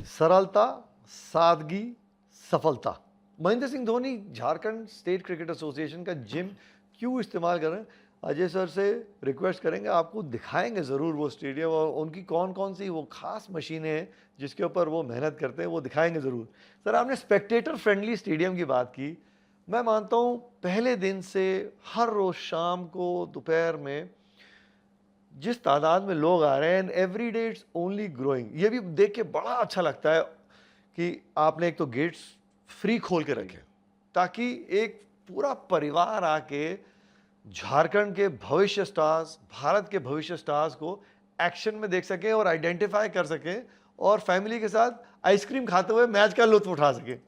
सरलता, सादगी, सफलता। Mahendra Singh Dhoni Jharkhand state cricket association का जिम क्यों इस्तेमाल कर रहे हैं? अजय सर से रिक्वेस्ट करेंगे, आपको दिखाएंगे ज़रूर वो स्टेडियम और उनकी कौन कौन सी वो खास मशीनें हैं जिसके ऊपर वो मेहनत करते हैं, वो दिखाएंगे ज़रूर। सर, आपने स्पेक्टेटर फ्रेंडली स्टेडियम की बात की। मैं मानता हूँ पहले दिन से हर रोज़ शाम को दोपहर में जिस तादाद में लोग आ रहे हैं, every day it's only growing. ये भी देख के बड़ा अच्छा लगता है कि आपने एक तो गेट्स फ्री खोल के रखे ताकि एक पूरा परिवार आके झारखंड के भविष्य स्टार्स, भारत के भविष्य स्टार्स को एक्शन में देख सके और आइडेंटिफाई कर सके और फैमिली के साथ आइसक्रीम खाते हुए मैच का लुत्फ उठा सके।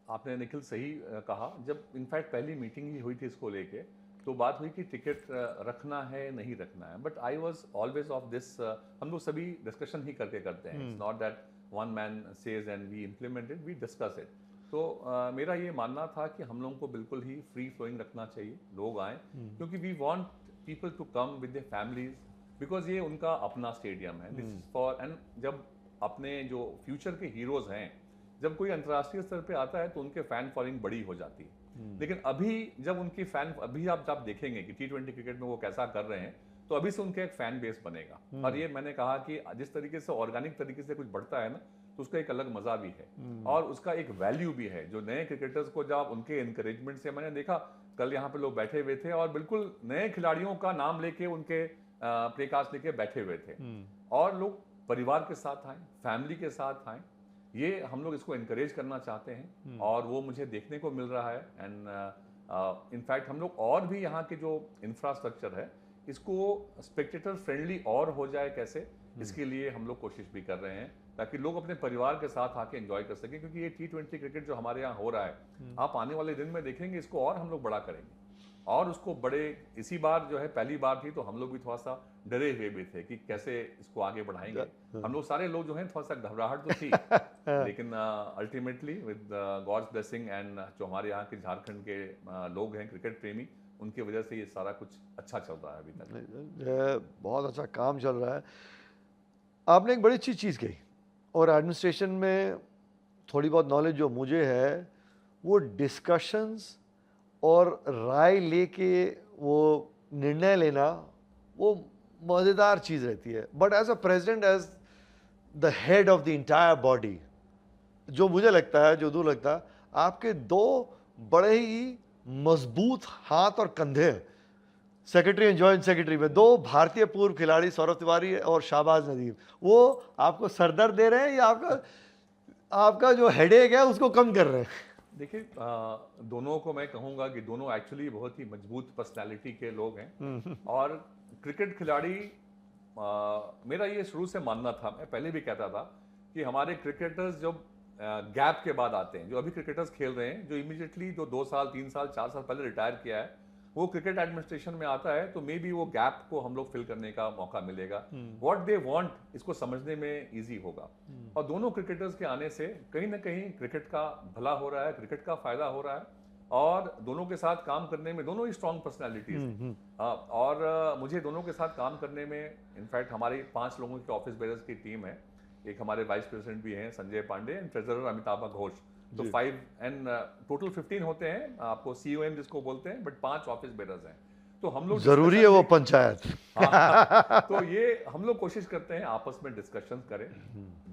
आपने निखिल सही कहा। जब इनफैक्ट पहली मीटिंग ही हुई थी इसको लेके, तो बात हुई कि टिकट रखना है नहीं रखना है, but I was always of this, हम लोग सभी डिस्कशन ही करते हैं। It's not that one man says and we implement it, we discuss it. तो मेरा ये मानना था कि हम लोगों को बिल्कुल ही फ्री फ्लोइंग रखना चाहिए, लोग आएँ, क्योंकि we want people to come with their families, because ये उनका अपना स्टेडियम है। दिस इज फॉर, एंड जब अपने जो फ्यूचर के हीरोज हैं, जब कोई अंतर्राष्ट्रीय स्तर पे आता है तो उनके फैन फॉलोइंग बड़ी हो जाती है। लेकिन अभी जब उनकी फैन, अभी आप देखेंगे कि T20 क्रिकेट में वो कैसा कर रहे हैं, तो अभी से उनका एक फैन बेस बनेगा। और ये मैंने कहा कि जिस तरीके से ऑर्गेनिक तरीके से कुछ बढ़ता है ना, तो उसका एक अलग मजा भी है और उसका एक वैल्यू भी है। जो नए क्रिकेटर्स को जब उनके एनकरेजमेंट से, मैंने देखा कल यहाँ पे लोग बैठे हुए थे और बिल्कुल नए खिलाड़ियों का नाम लेके उनके प्लेकास्ट लेके बैठे हुए थे, और लोग परिवार के साथ आए, फैमिली के साथ आए। ये हम लोग इसको इनकरेज करना चाहते हैं और वो मुझे देखने को मिल रहा है। एंड इनफैक्ट हम लोग और भी यहाँ के जो इंफ्रास्ट्रक्चर है, इसको स्पेक्टेटर फ्रेंडली और हो जाए कैसे, इसके लिए हम लोग कोशिश भी कर रहे हैं, ताकि लोग अपने परिवार के साथ आके एंजॉय कर सकें। क्योंकि ये T20 क्रिकेट जो हमारे यहाँ हो रहा है, आप आने वाले दिन में देखेंगे इसको और हम लोग बड़ा करेंगे और उसको बड़े, इसी बार जो है पहली बार थी तो हम लोग भी थोड़ा सा डरे हुए भी थे कि कैसे इसको आगे बढ़ाएंगे। हम लोग सारे लोग जो हैं थोड़ा सा घबराहट तो थी, लेकिन ultimately with God's blessing and जो हमारे यहाँ के झारखंड के लोग हैं क्रिकेट प्रेमी, उनकी वजह से ये सारा कुछ अच्छा चल रहा है अभी तक। बहुत अच्छा काम चल रहा है। आपने एक बड़ी अच्छी चीज़ कही, और एडमिनिस्ट्रेशन में थोड़ी बहुत नॉलेज जो मुझे है, वो डिस्कशंस और राय लेके वो निर्णय लेना, वो मज़ेदार चीज़ रहती है। But as a president, as the head of the entire body, जो मुझे लगता है, जो दूर लगता है, आपके दो बड़े ही मजबूत हाथ और कंधे हैं, सेक्रेटरी एंड जॉइंट सेक्रेटरी में। दो भारतीय पूर्व खिलाड़ी सौरभ तिवारी और शाहबाज नदीम, वो आपको सरदर्द दे रहे हैं या आपका जो हेडेक है उसको कम कर रहे हैं? देखिए, दोनों को मैं कहूँगा कि दोनों एक्चुअली बहुत ही मजबूत पर्सनालिटी के लोग हैं। और क्रिकेट खिलाड़ी, मेरा ये शुरू से मानना था, मैं पहले भी कहता था कि हमारे क्रिकेटर्स जब गैप के बाद आते हैं, जो अभी क्रिकेटर्स खेल रहे हैं, जो इमीडिएटली जो 2 साल 3 साल 4 साल पहले रिटायर किया है, वो क्रिकेट एडमिनिस्ट्रेशन में आता है, तो मे बी वो गैप को हम लोग फिल करने का मौका मिलेगा। व्हाट दे वांट इसको समझने में इजी होगा। और दोनों क्रिकेटर्स के आने से कहीं ना कहीं क्रिकेट का भला हो रहा है, क्रिकेट का फायदा हो रहा है, और दोनों के साथ काम करने में, दोनों ही स्ट्रॉन्ग पर्सनैलिटीज हैं। और मुझे दोनों के साथ काम करने में, इनफैक्ट हमारी 5 लोगों की ऑफिस बेरर्स की टीम है। एक हमारे वाइस प्रेसिडेंट भी हैं संजय पांडे, एंड ट्रेजरर अमिताभ घोष, तो 5 एंड टोटल 15 होते हैं, आपको COM जिसको बोलते हैं, बट 5 ऑफिस बेरर्स हैं। तो हम लोग जरूरी है वो पंचायत। हाँ, तो ये हम लोग कोशिश करते हैं आपस में डिस्कशन करें,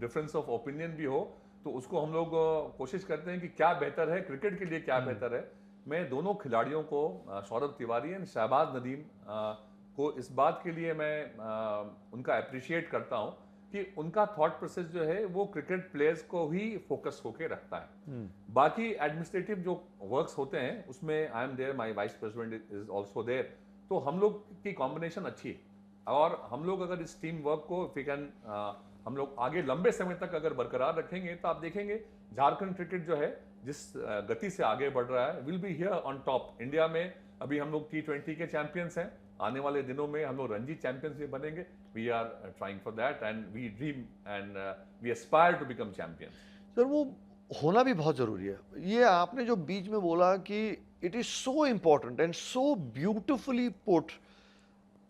डिफरेंस ऑफ ओपिनियन भी हो तो उसको हम लोग कोशिश करते हैं कि क्या बेहतर है क्रिकेट के लिए, क्या बेहतर है। मैं दोनों खिलाड़ियों को, सौरभ तिवारी एंड शहबाज नदीम को, इस बात के लिए मैं उनका अप्रिशिएट करता हूं कि उनका थॉट प्रोसेस जो है वो क्रिकेट प्लेयर्स को ही फोकस होके रखता है। बाकी एडमिनिस्ट्रेटिव जो वर्क्स होते हैं उसमें I am there, my vice president is also there, तो हम लोग की कॉम्बिनेशन अच्छी है। और हम लोग अगर इस टीम वर्क को हम लोग आगे लंबे समय तक अगर बरकरार रखेंगे, तो आप देखेंगे झारखंड क्रिकेट जो है जिस गति से आगे बढ़ रहा है, will be here on top. India में अभी हम लोग T20 के चैंपियंस हैं, आने वाले दिनों में हम लोग रणजी चैंपियंस भी बनेंगे। We are trying for that and we dream and we aspire to become champions. Sir, वो होना भी बहुत जरूरी है। ये आपने जो बीच में बोला कि it is so important and so beautifully put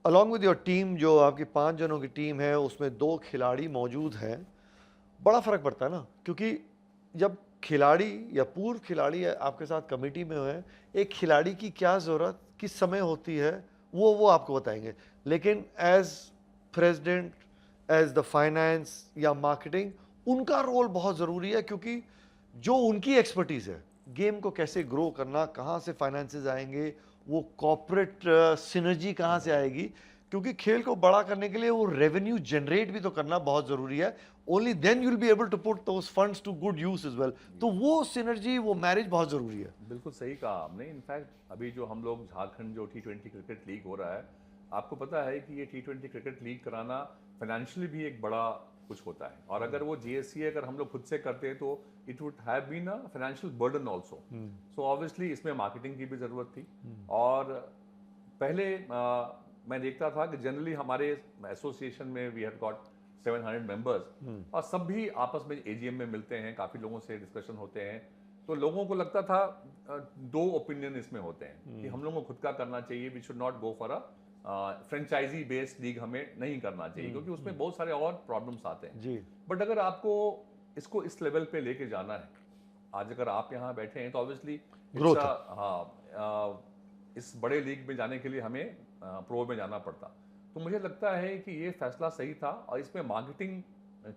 along with your team, जो आपकी 5 जनों की टीम है, उसमें 2 खिलाड़ी मौजूद हैं। बड़ा फ़र्क पड़ता है ना, क्योंकि जब खिलाड़ी या पूर्व खिलाड़ी आपके साथ कमेटी में हैं, एक खिलाड़ी की क्या ज़रूरत किस समय होती है, वो आपको बताएँगे। लेकिन as president, as the finance या मार्केटिंग, उनका रोल बहुत ज़रूरी है, क्योंकि जो उनकी एक्सपर्टीज़ है, गेम को कैसे ग्रो करना, कहाँ से फाइनेंसेस आएँगे, वो कॉर्पोरेट सिनर्जी कहाँ से आएगी, क्योंकि खेल को बड़ा करने के लिए वो रेवेन्यू जनरेट भी तो करना बहुत ज़रूरी है। Only then you will be able to put those funds to good use as well. तो वो सिनर्जी, वो मैरिज बहुत ज़रूरी है। बिल्कुल सही कहा आपने। इनफैक्ट अभी जो हम लोग झारखंड जो T20 क्रिकेट लीग हो रहा है, आपको पता है कि ये T20 क्रिकेट लीग कराना फाइनेंशियली भी एक बड़ा कुछ होता है, और अगर वो GSCA अगर हम लोग खुद से करते हैं तो it would have been a financial burden also. So obviously इसमें मार्केटिंग की भी ज़रूरत थी। और पहले मैं देखता था कि जनरली हमारे एसोसिएशन में वी हैव गॉट 700 मेंबर्स, और सब भी आपस में AGM में मिलते हैं, काफ़ी लोगों से डिस्कशन होते हैं। तो लोगों को लगता था दो ओपिनियन इसमें होते हैं कि हम लोगों को खुद का करना चाहिए, we should not go for a franchise based league, हमें नहीं करना चाहिए क्योंकि उसमें बहुत सारे और प्रॉब्लम्स आते हैं। जी। बट अगर आपको इसको इस लेवल पे लेके जाना है, आज अगर आप यहाँ बैठे हैं तो ऑब्वियसली इट्स ग्रोथ है। इस बड़े लीग में जाने के लिए हमें प्रो में जाना पड़ता। तो मुझे लगता है कि ये फैसला सही था, और इसमें मार्केटिंग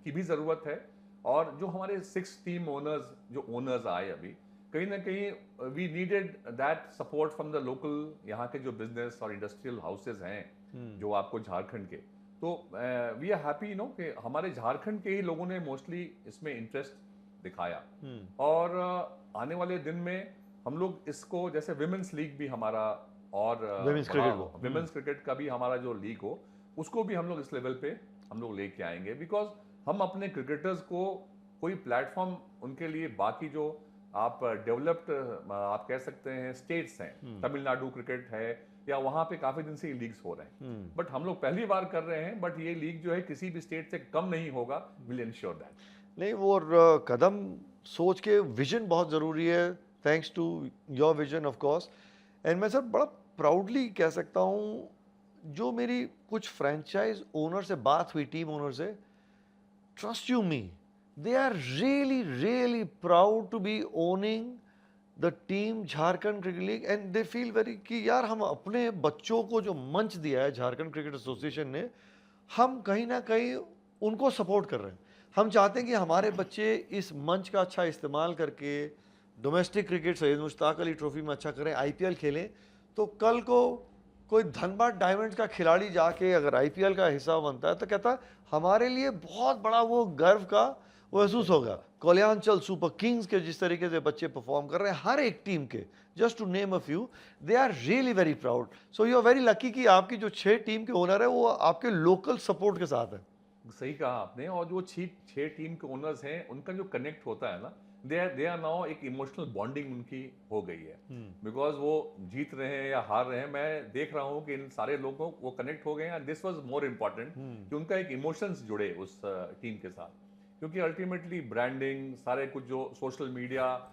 की भी ज़रूरत है। और जो हमारे 6 टीम ओनर्स जो ओनर्स आए अभी, कहीं ना कहीं we needed that support from the local, यहाँ के जो बिजनेस और इंडस्ट्रियल हाउसेज हैं जो आपको झारखंड के। तो वी आर हैप्पी कि हमारे झारखंड के ही लोगों ने मोस्टली इसमें इंटरेस्ट दिखाया। और आने वाले दिन में हम लोग इसको, जैसे विमेंस लीग भी हमारा और विमेंस बड़ा क्रिकेट हो, को। विमेंस क्रिकेट का भी हमारा जो लीग हो, उसको भी हम लोग इस लेवल पे हम लोग लेके आएंगे। बिकॉज हम अपने क्रिकेटर्स को कोई प्लेटफॉर्म उनके लिए, बाकी जो आप डेवलप्ड आप कह सकते हैं स्टेट्स हैं, तमिलनाडु क्रिकेट है, या वहाँ पे काफ़ी दिन से ये लीग्स हो रहे हैं, बट हम लोग पहली बार कर रहे हैं। बट ये लीग जो है किसी भी स्टेट से कम नहीं होगा, विल इंश्योर दैट। नहीं, वो कदम सोच के, विजन बहुत ज़रूरी है। Thanks to your vision of course. And मैं सर बड़ा प्राउडली कह सकता हूँ, जो मेरी कुछ फ्रेंचाइज ओनर से बात हुई, टीम ओनर से, trust you me, they are really, really proud to be owning the team Jharkhand cricket league, and they feel very कि यार हम अपने बच्चों को जो मंच दिया है झारखंड क्रिकेट एसोसिएशन ने, हम कहीं ना कहीं उनको सपोर्ट कर रहे हैं। हम चाहते हैं कि हमारे बच्चे इस मंच का अच्छा इस्तेमाल करके domestic cricket, Syed Mushtaq Ali trophy में अच्छा करें, IPL खेलें। तो कल को कोई धनबाद डायमंड्स का खिलाड़ी जाके अगर IPL का हिस्सा बनता है, तो कहता है हमारे लिए बहुत बड़ा वो गर्व का वो महसूस होगा। कल्याणचल सुपर किंग्स के जिस तरीके से बच्चे परफॉर्म कर रहे हैं, हर एक टीम के, just to name a few, they are really very proud. So you are very lucky कि आपकी जो 6 टीम के ओनर है वो आपके लोकल सपोर्ट के साथ है। सही कहा आपने। और जो 6 टीम के ओनर्स हैं, उनका जो कनेक्ट होता है ना, दे आर नाउ, एक इमोशनल बॉन्डिंग उनकी हो गई है। बिकॉज वो जीत रहे हैं या हार रहे हैं, मैं देख रहा हूँ कि इन सारे लोगों को वो कनेक्ट हो गए हैं। दिस वाज मोर इम्पोर्टेंट कि उनका एक इमोशंस जुड़े उस टीम के साथ, क्योंकि अल्टीमेटली ब्रांडिंग, सारे कुछ जो सोशल मीडिया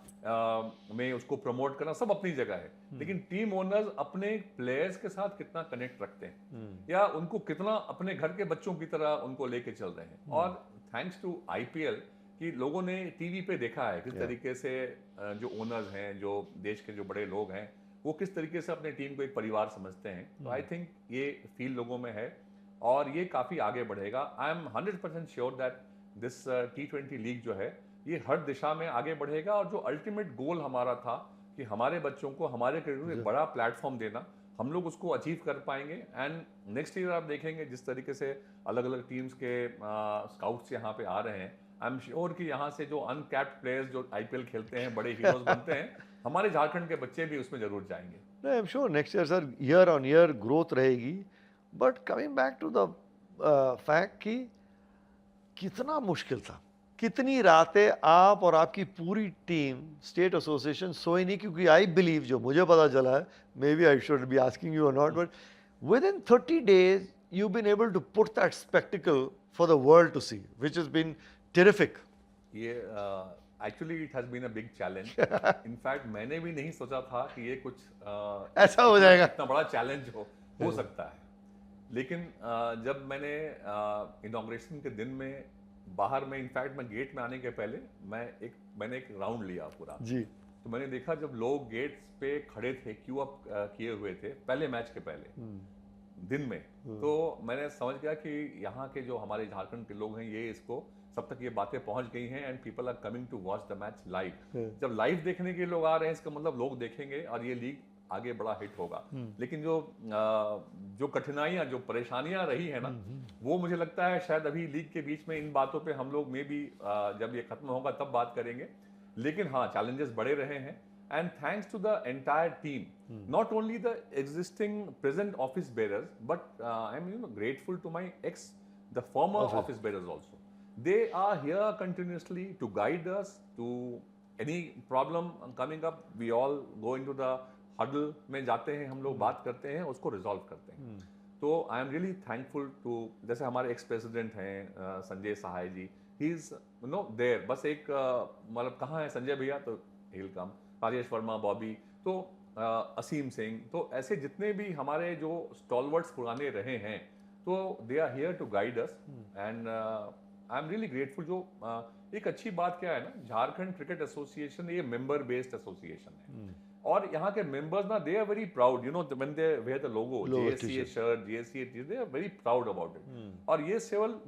में उसको प्रमोट करना सब अपनी जगह है, लेकिन टीम ओनर्स अपने प्लेयर्स के साथ कितना कनेक्ट रखते हैं, या उनको कितना अपने घर के बच्चों की तरह उनको लेके चल रहे हैं। और थैंक्स टू IPL कि लोगों ने टीवी पे देखा है किस तरीके से जो ओनर्स हैं, जो देश के जो बड़े लोग हैं, वो किस तरीके से अपने टीम को एक परिवार समझते हैं। तो आई थिंक ये फील लोगों में है, और ये काफ़ी आगे बढ़ेगा। I am 100% sure that this T20 league जो है, ये हर दिशा में आगे बढ़ेगा। और जो अल्टीमेट गोल हमारा था कि हमारे बच्चों को, हमारे क्रिकेट को एक बड़ा प्लेटफॉर्म देना, हम लोग उसको अचीव कर पाएंगे। एंड नेक्स्ट ईयर आप देखेंगे जिस तरीके से अलग अलग टीम्स के स्काउट्स यहाँ पे आ रहे हैं, आई एम श्योर कि यहाँ से जो अनकैप्ड प्लेयर्स जो IPL खेलते हैं, बड़े हीरोज बनते हैं, हमारे झारखंड के बच्चे भी उसमें जरूर जाएंगे। I am sure next year sir year on year growth रहेगी। But coming back to the fact कि कितना मुश्किल था, कितनी रातें आप और आपकी पूरी टीम स्टेट एसोसिएशन सोई नहीं, क्योंकि आई बिलीव, जो मुझे पता चला है, maybe I should be asking you और not, but within 30 days you been able to put that spectacle for the world to see, which is been terrific. ये actually it has been a big challenge. In fact मैंने भी नहीं सोचा था कि ये कुछ ऐसा हो जाएगा, इतना बड़ा चैलेंज हो सकता है। लेकिन जब मैंने इनॉग्रेशन के दिन में बाहर में इनफैक्ट मैं गेट में आने के पहले मैंने एक राउंड लिया पूरा। जी। तो मैंने देखा जब लोग गेट्स पे खड़े थे, क्यू अप किए हुए थे पहले मैच के पहले दिन में, तो मैंने समझ गया कि यहाँ के जो हमारे झारखंड के लोग हैं ये इसको सब तक ये बातें पहुंच गई हैं and people are coming to watch the match live. जब लाइव देखने के लोग आ रहे हैं इसका मतलब लोग देखेंगे और ये लीग आगे बड़ा हिट होगा। लेकिन जो कठिनाइयां, जो परेशानियां रही है ना, वो मुझे लगता है शायद अभी लीग के बीच में इन बातों पे हम लोग में भी जब ये खत्म होगा तब बात करेंगे। लेकिन हाँ, चैलेंजेस बड़े रहे हैं and thanks to the entire team, not only the existing present office bearers but I am grateful to my ex the former office bearers also. They are here continuously to guide us to any problem coming up. We all go into the huddle में जाते हैं, हम लोग बात करते हैं, उसको resolve करते हैं। तो I am really thankful to, जैसे हमारे एक्स प्रेसिडेंट हैं Sanjay Sahay ji, he is no there, बस एक मतलब कहाँ है संजय भैया, तो he will come, Rajesh Verma, Bobby, तो असीम सिंह, तो ऐसे जितने भी हमारे जो स्टॉलवर्ड्स पुराने रहे हैं, तो they are here to guide us and I am really grateful. जो एक अच्छी बात क्या है ना, झारखंड क्रिकेट एसोसिएशन ये मेंबर बेस्ड एसोसिएशन है और यहाँ के मेंबर्स ना they are very proud, you know, when they wear the logo, JSCA shirt, JSCA, they are very proud about it. और ये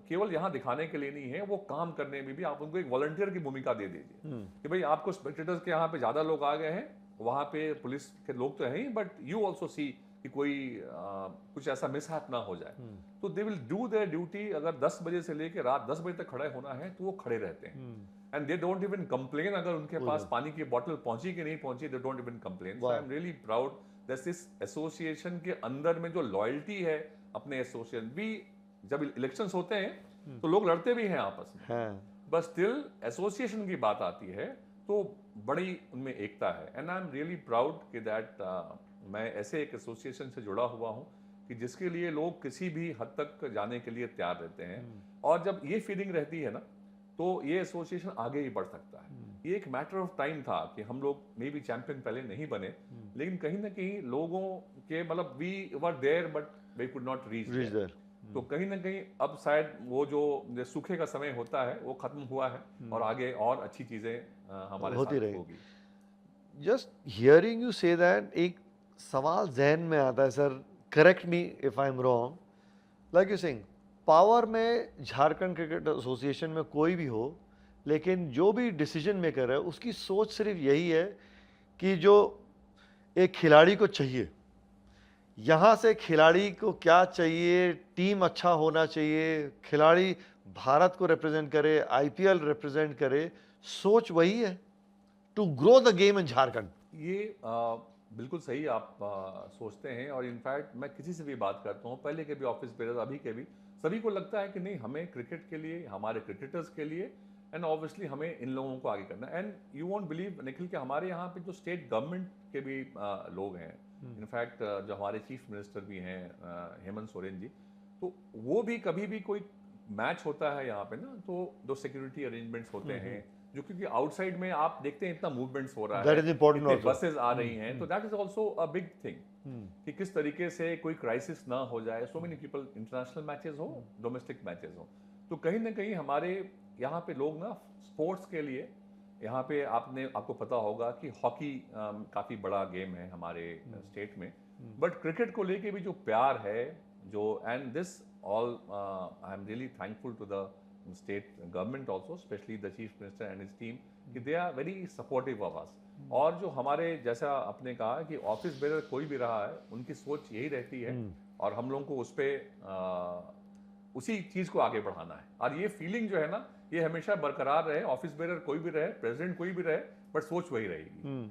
केवल यहाँ दिखाने के लिए नहीं है, वो काम करने में भी आप उनको एक वॉलंटियर की भूमिका दे दीजिए कि भाई आपको स्पेक्टेटर्स के यहाँ पे ज्यादा लोग आ गए हैं, वहाँ पे पुलिस के लोग तो हैं ही, बट यू ऑल्सो सी कि कोई कुछ ऐसा मिसहैप ना हो जाए, तो they will do their duty. अगर 10 बजे से लेकर रात 10 बजे तक खड़े होना है तो वो खड़े रहते हैं and they don't even complain अगर उनके पास पानी की बोतल पहुंची कि नहीं पहुंची, they don't even complain. So I am really proud that this association के अंदर में जो लॉयल्टी है अपने एसोसिएशन भी, जब इलेक्शंस होते हैं तो लोग लड़ते भी हैं आपस में, बस स्टिल एसोसिएशन की बात आती है तो बड़ी उनमें एकता है and I am really proud कि दैट मैं ऐसे एक एसोसिएशन से जुड़ा हुआ हूँ कि जिसके लिए लोग किसी भी हद तक जाने के लिए तैयार रहते हैं। और जब ये फीलिंग रहती है ना, तो ये एसोसिएशन आगे ही बढ़ सकता है। ये एक मैटर ऑफ टाइम था कि हम लोग मे बी चैंपियन पहले नहीं बने, लेकिन कहीं ना कहीं लोगों के मतलब we were there but we could not reach there. तो कहीं ना कहीं अब शायद वो जो सूखे का समय होता है वो खत्म हुआ है और आगे और अच्छी चीजें हमारे होती साथ होगी। Just hearing you say that एक सवाल जहन में आता है, sir correct me if I am wrong, like you saying power में झारखंड क्रिकेट एसोसिएशन में कोई भी हो, लेकिन जो भी डिसीजन मेकर है उसकी सोच सिर्फ यही है कि जो एक खिलाड़ी को चाहिए, यहाँ से खिलाड़ी को क्या चाहिए, टीम अच्छा होना चाहिए, खिलाड़ी भारत को रिप्रेजेंट करे, आईपीएल रिप्रेजेंट करे, सोच वही है to grow the game in Jharkhand. ये बिल्कुल सही आप सोचते हैं और इनफैक्ट मैं किसी से भी बात करता हूँ, पहले के भी ऑफिस बेरर, अभी के भी, सभी को लगता है कि नहीं, हमें क्रिकेट के लिए, हमारे क्रिकेटर्स के लिए एंड ऑब्वियसली हमें इन लोगों को आगे करना है। And you won't believe Nikhil के हमारे यहाँ पे जो स्टेट गवर्नमेंट के भी लोग हैं, इनफैक्ट जो हमारे चीफ मिनिस्टर भी हैं हेमंत सोरेन जी, तो वो भी कभी भी कोई मैच होता है यहाँ पे ना, तो जो सिक्योरिटी अरेंजमेंट्स होते हैं, जो क्योंकि आउटसाइड में आप देखते हैं इतना मूवमेंट्स हो रहा है, इतनी बसेस आ रही हैं, तो that is also a big thing कि किस तरीके से कोई क्राइसिस ना हो जाए। So many people, international matches हो, डोमेस्टिक मैचेस हो, तो कहीं ना कहीं हमारे यहाँ पे लोग ना स्पोर्ट्स के लिए, यहाँ पे आपको पता होगा कि हॉकी काफी बड़ा गेम है हमारे स्टेट में, बट क्रिकेट को लेके भी जो प्यार है, जो and this all I am really thankful to the state government also, especially the chief minister and his team, कि they are very supportive of us। और जो हमारे, जैसा आपने कहा कि ऑफिस बेरर कोई भी रहा है, उनकी सोच यही रहती है और हम लोगों को उस पे उसी चीज को आगे बढ़ाना है। और ये फीलिंग जो है ना, ये हमेशा बरकरार रहे, ऑफिस बेरर कोई भी रहे, प्रेसिडेंट कोई भी रहे, बट सोच वही रहेगी।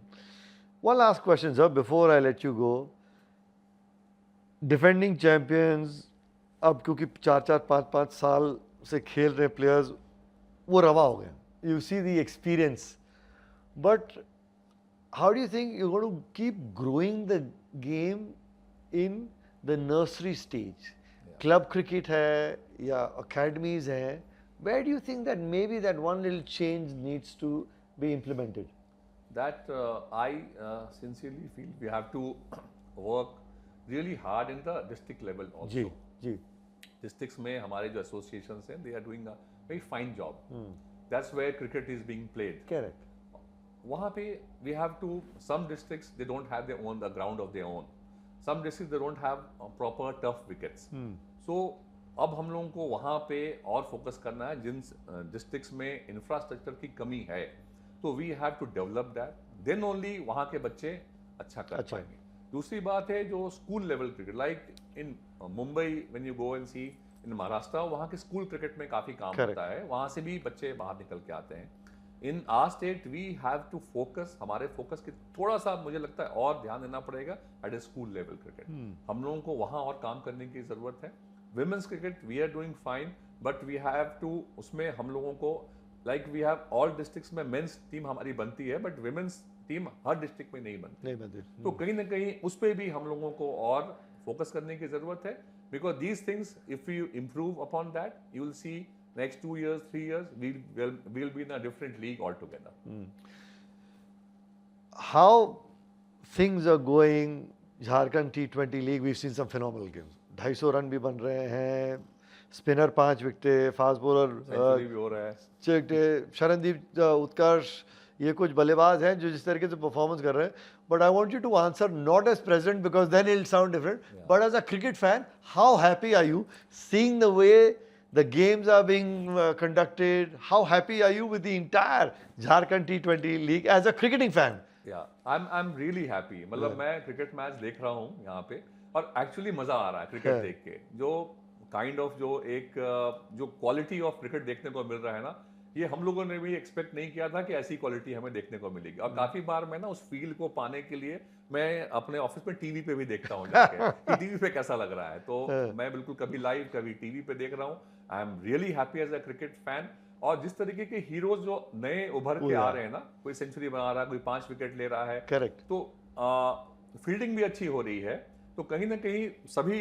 One last question, sir, before I let you go. Defending champions अब क्योंकि 4-4, 5-5 साल से खेल रहे प्लेयर्स, वो रवा हो गए, you see the experience, but how do you think you going to keep growing the game in the nursery stage? Club cricket है या अकेडमीज हैं, where do you think that maybe that one little change needs to be implemented? That I sincerely feel we have to work really hard in the district level also. जी। Districts में हमारे जो associations हैं, they are doing a very fine job. That's where cricket is being played. Correct. वहाँ पे we have to, some districts they don't have their own the ground of their own. Some districts they don't have proper tough wickets. So अब हम लोगों को वहाँ पे और focus करना है जिन डिस्ट्रिक्ट्स में इंफ्रास्ट्रक्चर की कमी है, तो we have to develop that, then only वहाँ के बच्चे अच्छा कर पाएंगे. दूसरी बात है जो school level cricket, like in Mumbai when you go and see in Maharashtra, वहाँ के स्कूल क्रिकेट में काफ़ी काम होता है, वहाँ से भी बच्चे बाहर निकल के आते हैं. In our state we have to focus, हमारे फोकस की थोड़ा सा मुझे लगता है और ध्यान देना पड़ेगा एट ए स्कूल लेवल क्रिकेट. हम लोगों को वहाँ और काम करने की ज़रूरत है. Women's cricket we are doing fine, but we have to, उसमें हम लोगों को like we have all districts में मेंस टीम हमारी बनती है, बट विमेंस टीम हर डिस्ट्रिक्ट में नहीं बनती. तो कहीं ना कहीं उस पर भी हम लोगों को और फोकस करने की ज़रूरत है, because these things if you improve upon that you will see next 2 years, 3 years, we'll be in a different league altogether. How things are going, Jharkhand T20 League, we've seen some phenomenal games. 250 run भी बन रहे हैं, spinner 5 विकेटें, fast bowler century भी हो रहा है, 6 विकेटें, शरणदीप उत्कर्ष, ये कुछ बल्लेबाज हैं जो जिस तरीके से परफॉर्मेंस कर रहे हैं. But I want you to answer not as president because then it sound different, but as a cricket fan, how happy are you seeing the way the games are being conducted? How happy are you with the entire Jharkhand T20 League as a cricketing fan? Yeah, I'm really happy. मतलब मैं cricket match देख रहा हूँ यहाँ पे और actually मजा आ रहा है क्रिकेट देख के. जो काइंड ऑफ जो एक जो क्वालिटी ऑफ क्रिकेट देखने को मिल रहा है ना, ये हम लोगों ने भी एक्सपेक्ट नहीं किया था कि ऐसी क्वालिटी हमें देखने को मिलेगी. और काफी बार मैं ना उस फील को पाने के लिए मैं अपने ऑफिस में टीवी पे भी देखता हूँ जाके कि टीवी पे कैसा लग रहा है. तो मैं बिल्कुल कभी लाइव कभी टीवी पे देख रहा हूँ. I am really happy as a cricket fan. और जिस तरीके के हीरोज जो नए उभर के आ रहे हैं ना, कोई सेंचुरी बना रहा है, कोई 5 विकेट ले रहा है, करेक्ट, तो फील्डिंग भी अच्छी हो रही है. तो कहीं ना कहीं सभी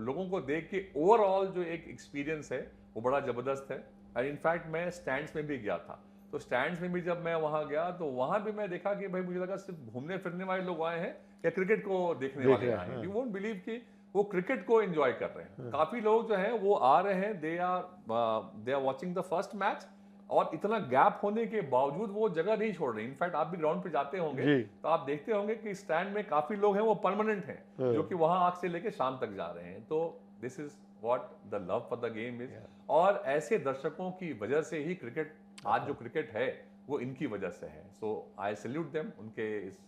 लोगों को देख के ओवरऑल जो एक एक्सपीरियंस है वो बड़ा जबरदस्त है. एंड इनफैक्ट मैं स्टैंड्स में भी गया था, तो स्टैंड्स में भी जब मैं वहां गया तो वहां भी मैं देखा कि भाई मुझे लगा सिर्फ घूमने फिरने वाले लोग आए हैं या क्रिकेट को देखने वाले आए हैं. यू वोंट बिलीव कि वो क्रिकेट को एंजॉय कर रहे हैं. काफी लोग जो हैं वो आ रहे हैं, they are watching the first match, और इतना गैप होने के बावजूद वो जगह नहीं छोड़ रहे. इनफैक्ट आप भी ग्राउंड पे जाते होंगे तो आप देखते होंगे कि स्टैंड में काफी लोग हैं वो परमानेंट हैं, जो कि वहां आग से लेके शाम तक जा रहे हैं. तो this is what the love for the game is. और ऐसे दर्शकों की वजह से ही क्रिकेट, आज जो क्रिकेट है वो इनकी वजह से है. सो आई सैल्यूट देम उनके इस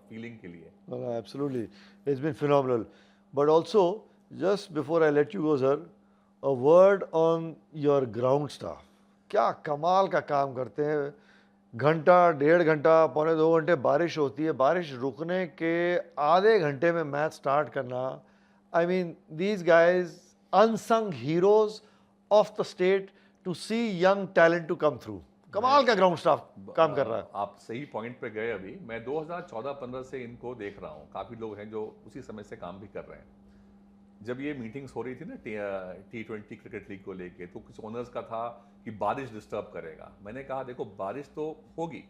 फीलिंग के लिए. Absolutely, it's been phenomenal. But also, just before I let you go, sir, a word on your ground staff. क्या कमाल का काम करते हैं. घंटा, 1.5 घंटा, पौने 2 घंटे बारिश होती है, बारिश रुकने के आधे घंटे में मैच स्टार्ट करना. I mean these guys unsung heroes of the state to see young talent to come through. कमाल का ग्राउंड स्टाफ काम कर रहा है. आप सही पॉइंट पे गए. अभी मैं 2014-15 से इनको देख रहा हूँ. काफी लोग हैं जो उसी समय से काम भी कर रहे हैं. जब ये मीटिंग्स हो रही थी ना T20 क्रिकेट लीग को लेके, तो कुछ ओनर्स का था कि बारिश डिस्टर्ब करेगा. मैंने कहा देखो बारिश तो होगी,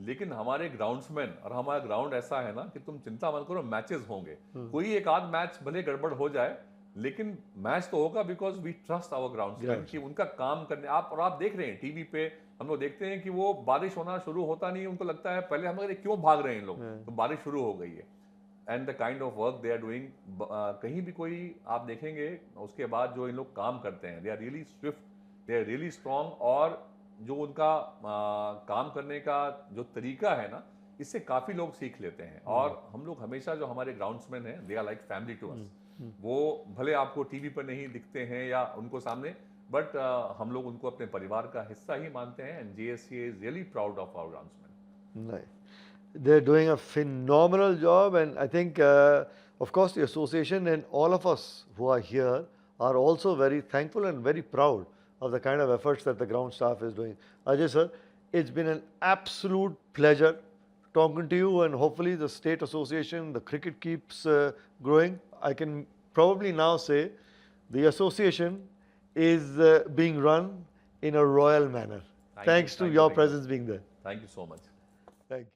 लेकिन हमारे ग्राउंड्समैन और हमारा ग्राउंड ऐसा है ना कि तुम चिंता मत करो, मैचेस होंगे. कोई एक आध मैच भले गड़बड़ हो जाए, लेकिन मैच तो होगा, because we trust our groundsman कि उनका काम करने. और आप देख रहे हैं टीवी पे, हम लोग देखते हैं कि वो बारिश होना शुरू होता नहीं, उनको लगता है पहले हम क्यों भाग रहे हैं लोग, तो बारिश शुरू हो गई है. And the kind of work they are doing, कहीं भी कोई आप देखेंगे उसके बाद जो इन लोग काम करते हैं, they are really swift, they are really strong. और जो उनका काम करने का जो तरीका है ना, इससे काफ़ी लोग सीख लेते हैं. और हम लोग हमेशा, जो हमारे ग्राउंड्समैन हैं, they are like family to us. वो भले आपको टीवी पर नहीं दिखते हैं या उनको सामने, बट हम लोग उनको अपने परिवार का हिस्सा ही मानते हैं. And JSCA is really proud of our groundsman. Nice. They're doing a phenomenal job, and I think, of course, the association and all of us who are here are also very thankful and very proud of the kind of efforts that the ground staff is doing. Ajay sir, it's been an absolute pleasure talking to you, and hopefully the state association, the cricket keeps growing. I can probably now say the association is being run in a royal manner. Thanks to your presence being there. Thank you so much. Thank you.